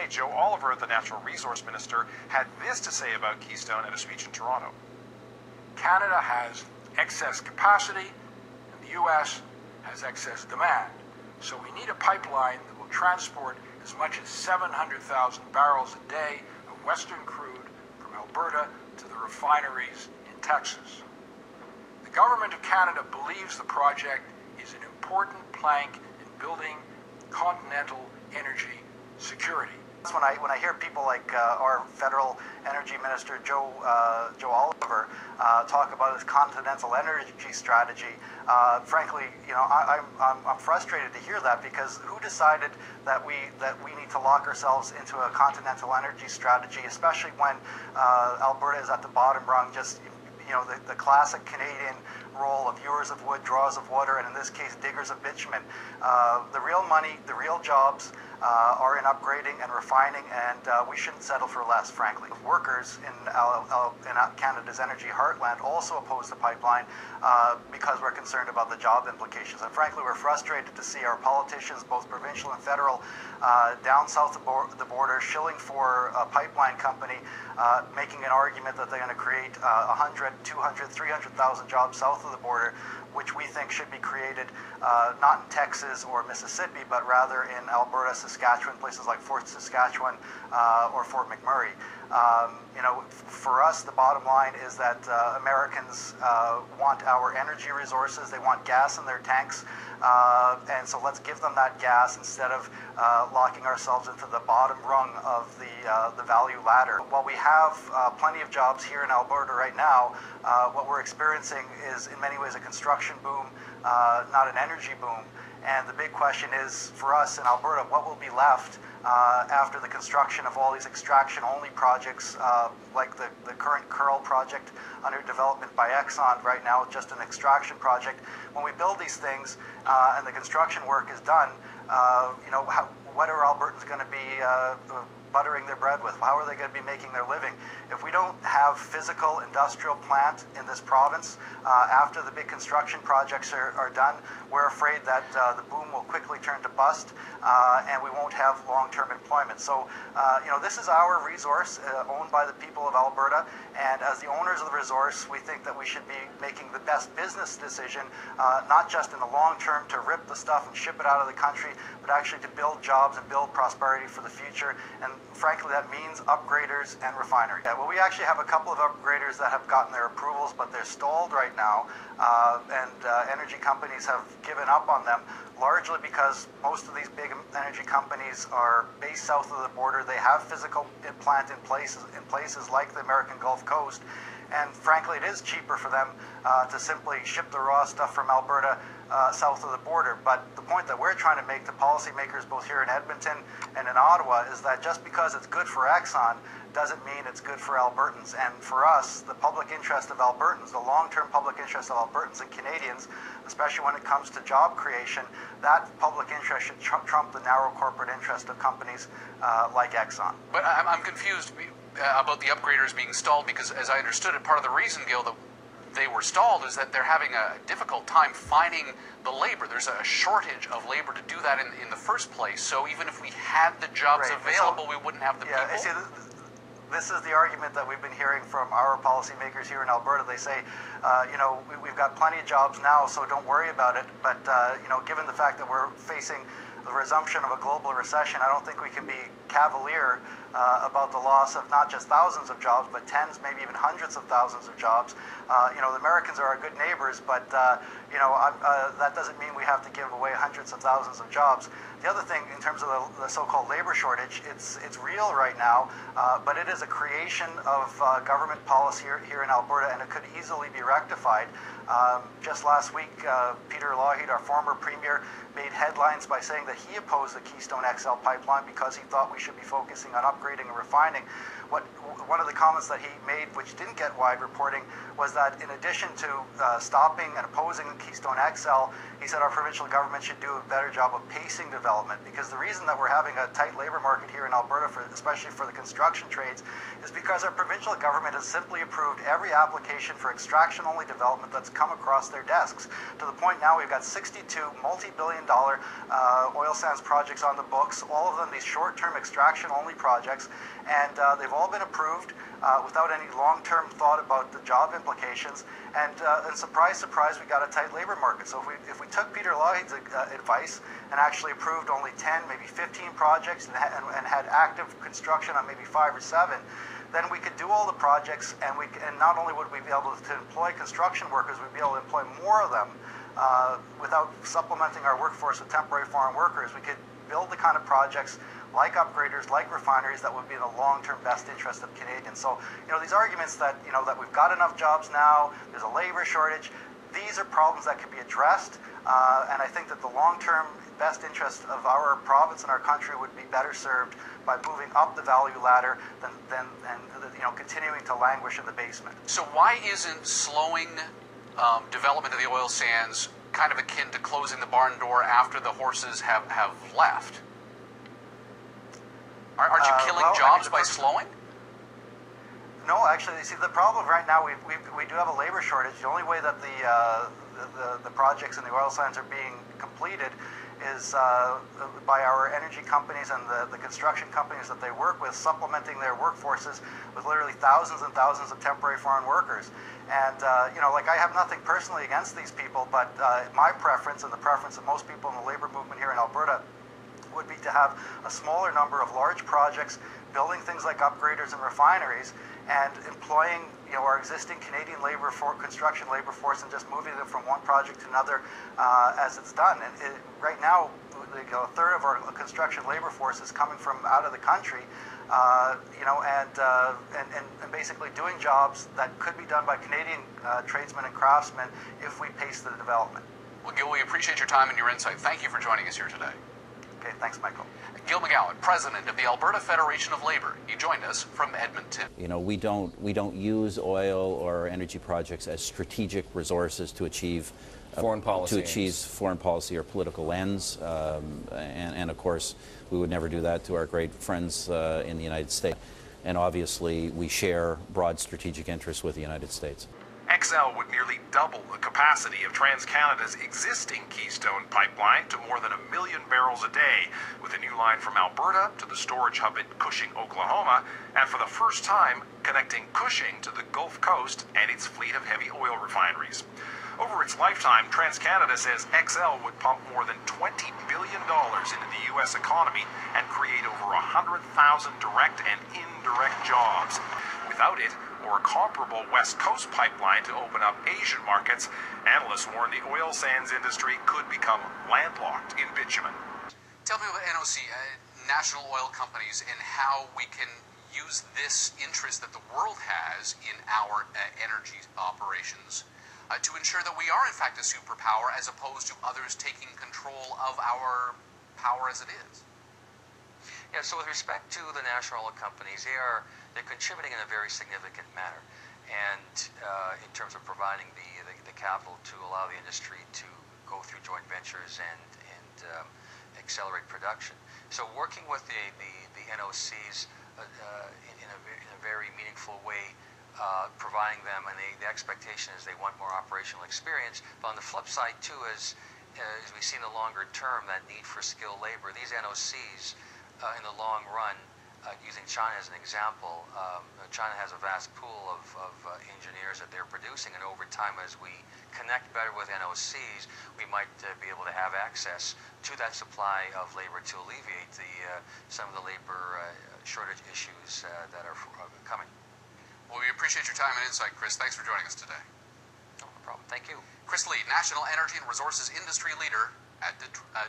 today, Joe Oliver, the Natural Resource Minister, had this to say about Keystone at a speech in Toronto. Canada has excess capacity, and the U.S. has excess demand. So we need a pipeline that will transport as much as 700,000 barrels a day of Western crude from Alberta to the refineries in Texas. The Government of Canada believes the project is an important plank in building continental energy security. When I hear people like our federal energy minister Joe Oliver talk about his continental energy strategy, frankly, you know, I'm frustrated to hear that, because who decided that we need to lock ourselves into a continental energy strategy, especially when Alberta is at the bottom rung, just, you know, the classic Canadian role of hewers of wood, drawers of water, and in this case, diggers of bitumen. The real money, the real jobs are in upgrading and refining, and we shouldn't settle for less, frankly. Workers in Canada's energy heartland also oppose the pipeline because we're concerned about the job implications. And frankly, we're frustrated to see our politicians, both provincial and federal, down south of the border, shilling for a pipeline company, making an argument that they're going to create 100, 200, 300,000 jobs south of the border, which we think should be created not in Texas or Mississippi, but rather in Alberta, Saskatchewan, places like Fort Saskatchewan or Fort McMurray. You know, for us, the bottom line is that Americans want our energy resources. They want gas in their tanks, and so let's give them that gas instead of locking ourselves into the bottom rung of the value ladder. While we have plenty of jobs here in Alberta right now, what we're experiencing is in many ways a construction boom, not an energy boom. And the big question is, for us in Alberta, what will be left after the construction of all these extraction-only projects, like the current Curl project under development by Exxon right now, just an extraction project. When we build these things and the construction work is done, you know, what are Albertans going to be buttering their bread with? How are they going to be making their living? If we don't have physical industrial plant in this province after the big construction projects are done, we're afraid that the boom will quickly turn to bust and we won't have long-term employment. So, you know, this is our resource owned by the people of Alberta, and as the owners of the resource, we think that we should be making the best business decision, not just in the long term to rip the stuff and ship it out of the country, but actually to build jobs and build prosperity for the future. And frankly, that means upgraders and refineries. Yeah, well, we actually have a couple of upgraders that have gotten their approvals, but they're stalled right now, and energy companies have given up on them, largely because most of these big energy companies are based south of the border. They have physical plant in places like the American Gulf Coast, and frankly, it is cheaper for them to simply ship the raw stuff from Alberta south of the border. But the point that we're trying to make to policymakers both here in Edmonton and in Ottawa is that just because it's good for Exxon doesn't mean it's good for Albertans. And for us, the public interest of Albertans, the long-term public interest of Albertans and Canadians, especially when it comes to job creation, that public interest should trump the narrow corporate interest of companies like Exxon. But I'm confused about the upgraders being stalled, because as I understood it, part of the reason, Gil, that they were stalled is that they're having a difficult time finding the labor. There's a shortage of labor to do that in the first place. So even if we had the jobs available, we wouldn't have the people. I see, this is the argument that we've been hearing from our policymakers here in Alberta. They say, you know, we've got plenty of jobs now, so don't worry about it. But, you know, given the fact that we're facing the resumption of a global recession, I don't think we can be cavalier about the loss of not just thousands of jobs, but tens, maybe even hundreds of thousands of jobs. You know, the Americans are our good neighbors, but, you know, that doesn't mean we have to give away hundreds of thousands of jobs. The other thing, in terms of the so-called labor shortage, it's real right now, but it is a creation of government policy here in Alberta, and it could easily be rectified. Just last week, Peter Lougheed, our former premier, made headlines by saying that he opposed the Keystone XL pipeline because he thought we should be focusing on upgrading and refining. One of the comments that he made, which didn't get wide reporting, was that in addition to stopping and opposing Keystone XL, he said our provincial government should do a better job of pacing development, because the reason that we're having a tight labor market here in Alberta, especially for the construction trades, is because our provincial government has simply approved every application for extraction-only development that's come across their desks, to the point now we've got 62 multi-billion-dollar oil sands projects on the books, all of them these short-term extraction-only projects, and they've all been approved without any long-term thought about the job implications. And surprise, surprise, we got a tight labor market. So if we took Peter Lougheed's advice and actually approved only 10, maybe 15 projects and had active construction on maybe 5 or 7, then we could do all the projects, and not only would we be able to employ construction workers, we'd be able to employ more of them without supplementing our workforce with temporary foreign workers. We could build the kind of projects like upgraders, like refineries, that would be in the long-term best interest of Canadians. So, these arguments that, that we've got enough jobs now, there's a labor shortage, these are problems that can be addressed, and I think that the long-term best interest of our province and our country would be better served by moving up the value ladder than continuing to languish in the basement. So why isn't slowing development of the oil sands kind of akin to closing the barn door after the horses have left? Aren't you killing jobs by slowing? No, actually, see, the problem right now, we do have a labor shortage. The only way that the projects in the oil sands are being completed is by our energy companies and the construction companies that they work with, supplementing their workforces with literally thousands and thousands of temporary foreign workers. And, I have nothing personally against these people, but my preference and the preference of most people in the labor movement here in Alberta would be to have a smaller number of large projects, building things like upgraders and refineries, and employing our existing Canadian construction labor force and just moving them from one project to another as it's done. And right now, a third of our construction labor force is coming from out of the country, and basically doing jobs that could be done by Canadian tradesmen and craftsmen if we pace the development. Well, Gil, we appreciate your time and your insight. Thank you for joining us here today. Okay, thanks, Michael. Gil McGowan, president of the Alberta Federation of Labor. He joined us from Edmonton. We don't use oil or energy projects as strategic resources to achieve foreign policy or political ends, and of course we would never do that to our great friends in the United States. And obviously we share broad strategic interests with the United States. XL would nearly double the capacity of TransCanada's existing Keystone pipeline to more than 1 million barrels a day, with a new line from Alberta to the storage hub at Cushing, Oklahoma, and for the first time connecting Cushing to the Gulf Coast and its fleet of heavy oil refineries. Over its lifetime, TransCanada says XL would pump more than $20 billion into the U.S. economy and create over 100,000 direct and indirect jobs. Without it, or a comparable West Coast pipeline to open up Asian markets, analysts warn the oil sands industry could become landlocked in bitumen. Tell me about NOC, National Oil Companies, and how we can use this interest that the world has in our energy operations to ensure that we are in fact a superpower as opposed to others taking control of our power as it is. Yeah, so with respect to the national oil companies, they're contributing in a very significant manner, and in terms of providing the capital to allow the industry to go through joint ventures and accelerate production. So working with the NOCs in a very meaningful way, providing them, and the expectation is they want more operational experience. But on the flip side too, as we see in the longer term, that need for skilled labor, these NOCs in the long run, using China as an example, China has a vast pool of engineers that they're producing, and over time, as we connect better with NOCs, we might be able to have access to that supply of labor to alleviate some of the labor shortage issues that are coming. Well, we appreciate your time and insight, Chris. Thanks for joining us today. No problem. Thank you. Chris Lee, National Energy and Resources Industry Leader at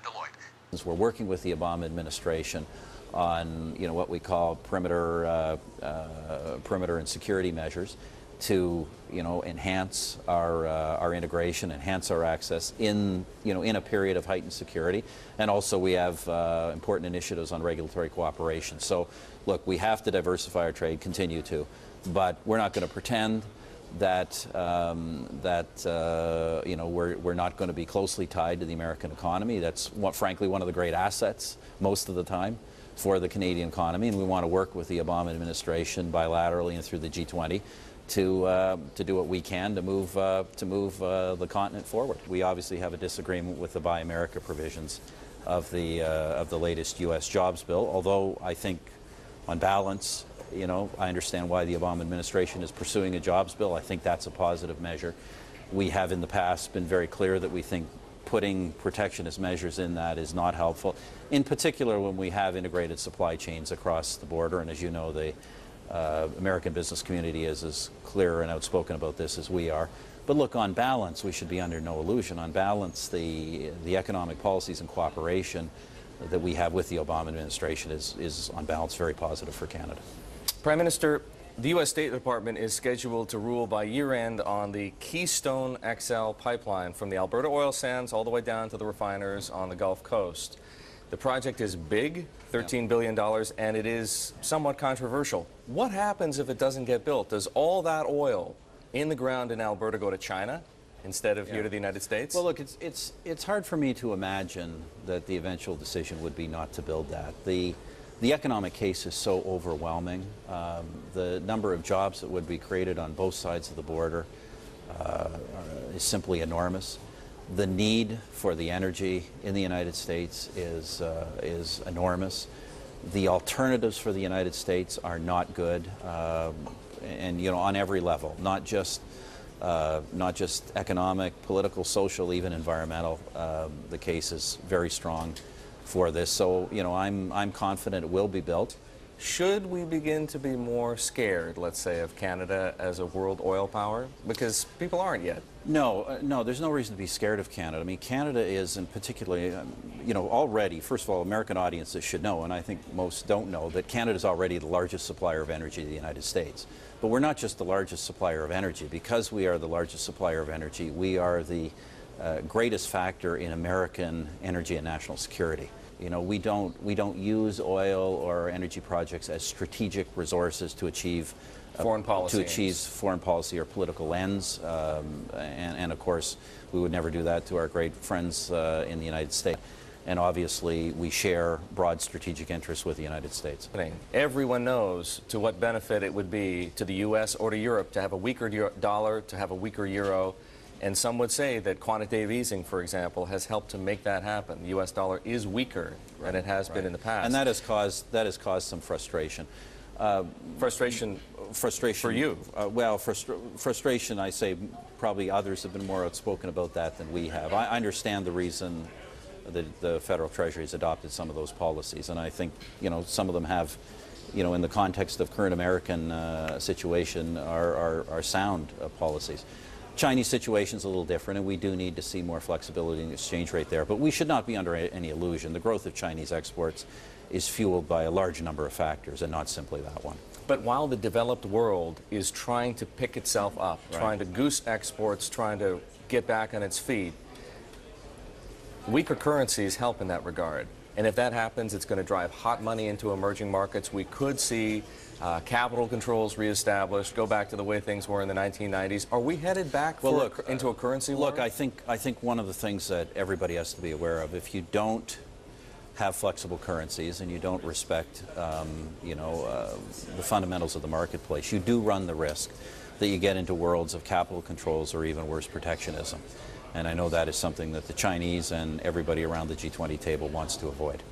Deloitte. We're working with the Obama administration on what we call perimeter and security measures to enhance our integration, enhance our access in a period of heightened security, and also we have important initiatives on regulatory cooperation. So look, we have to diversify our trade, continue to, but we're not going to pretend that we're not going to be closely tied to the American economy. That's frankly one of the great assets most of the time for the Canadian economy, and we want to work with the Obama administration bilaterally and through the G20 to do what we can to move the continent forward. We obviously have a disagreement with the Buy America provisions of the latest U.S. jobs bill, although I think on balance, you know, I understand why the Obama administration is pursuing a jobs bill. I think that's a positive measure. We have in the past been very clear that we think putting protectionist measures in that is not helpful, in particular when we have integrated supply chains across the border. And as you know, the American business community is as clear and outspoken about this as we are. But look, on balance, we should be under no illusion. On balance, the economic policies and cooperation that we have with the Obama administration is on balance very positive for Canada. Prime Minister, the U.S. State Department is scheduled to rule by year-end on the Keystone XL pipeline from the Alberta oil sands all the way down to the refiners on the Gulf Coast. The project is big, $13 billion, and it is somewhat controversial. What happens if it doesn't get built? Does all that oil in the ground in Alberta go to China instead of here to the United States? Well, look, it's hard for me to imagine that the eventual decision would be not to build that. The economic case is so overwhelming. The number of jobs that would be created on both sides of the border is simply enormous. The need for the energy in the United States is enormous. The alternatives for the United States are not good, and you know, on every level, not just economic, political, social, even environmental. The case is very strong for this. So, you know, I'm confident it will be built. Should we begin to be more scared, let's say, of Canada as a world oil power? Because people aren't yet. No, no, there's no reason to be scared of Canada. I mean, Canada is, and particularly, you know, already, first of all, American audiences should know, and I think most don't know, that Canada is already the largest supplier of energy to the United States. But we're not just the largest supplier of energy. Because we are the largest supplier of energy, we are the greatest factor in American energy and national security. You know, we don't use oil or energy projects as strategic resources to achieve foreign policy foreign policy or political ends, and of course we would never do that to our great friends in the United States. And obviously we share broad strategic interests with the United States. Everyone knows to what benefit it would be to the U.S. or to Europe to have a weaker dollar, to have a weaker euro. And some would say that quantitative easing, for example, has helped to make that happen. The U.S. dollar is weaker than it has been in the past. And that has caused some frustration. Frustration for you? Well, frustration, I say, probably others have been more outspoken about that than we have. I understand the reason that the Federal Treasury has adopted some of those policies, and I think, you know, some of them have, you know, in the context of current American situation, are sound policies. Chinese situation is a little different, and we do need to see more flexibility in the exchange rate there. But we should not be under any illusion. The growth of Chinese exports is fueled by a large number of factors, and not simply that one. But while the developed world is trying to pick itself up, trying to goose exports, trying to get back on its feet, weaker currencies help in that regard. And if that happens, it's going to drive hot money into emerging markets. We could see capital controls reestablished, go back to the way things were in the 1990s. Are we headed back into a currency war? Look, I think one of the things that everybody has to be aware of, if you don't have flexible currencies and you don't respect, you know, the fundamentals of the marketplace, you do run the risk that you get into worlds of capital controls or even worse, protectionism. And I know that is something that the Chinese and everybody around the G20 table wants to avoid.